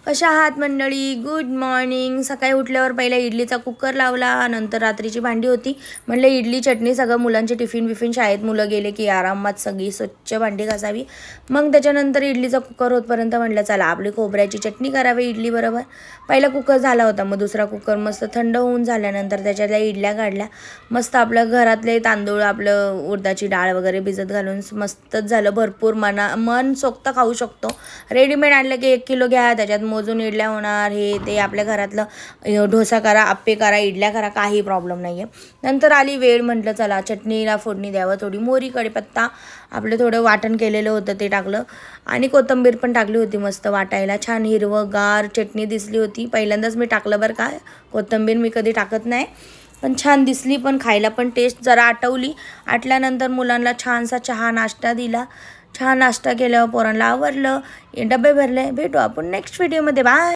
कशा आहात मंडळी? Good morning. सकाळी उठल्यावर पहिला इडलीचा कुकर लावला, नंतर रात्रीची भांडी होती, म्हणलं इडली चटणी सगळं मुलांचे टिफिन शाळेत मुलं गेले की आरामात सगळी स्वच्छ भांडी घासावी. मग त्याच्यानंतर इडलीचा कुकर होतपर्यंत म्हटलं चला आपली खोबऱ्याची चटणी करावी इडली बरोबर. पहिला कुकर झाला होता, मग दुसरा कुकर मस्त थंड होऊन झाल्यानंतर त्याच्यातल्या इडल्या काढल्या. मस्त आपल्या घरातले तांदूळ, आपलं उडदाची डाळ वगैरे भिजत घालून मस्तच झालं. भरपूर मन सोक्त खाऊ शकतो. रेडीमेड आणलं की 1 किलो घ्या, त्याच्यात मोजून इडल्या होणार. हे ते आपल्या घरातलं डोसा करा, आप्पे करा, इडल्या करा, काही प्रॉब्लेम नाही आहे. नंतर आली वेळ, म्हटलं चला चटणीला फोडणी द्यावं. थोडी मोहरी, कढीपत्ता, आपलं थोडं वाटण केलेलं होतं ते टाकलं आणि कोथिंबीर पण टाकली होती मस्त वाटायला. छान हिरवंगार चटणी दिसली होती. पहिल्यांदाच मी टाकलं बरं का कोथिंबीर, मी कधी टाकत नाही, पण छान दिसली, पण खायला पण टेस्ट जरा आटवली. आटल्यानंतर मुलांना छानसा चहा नाश्ता दिला. छान नाश्ता केल्यावर पोरांना आवरलं, डबे भरले. भेटू आपण नेक्स्ट व्हिडिओमध्ये. बाय.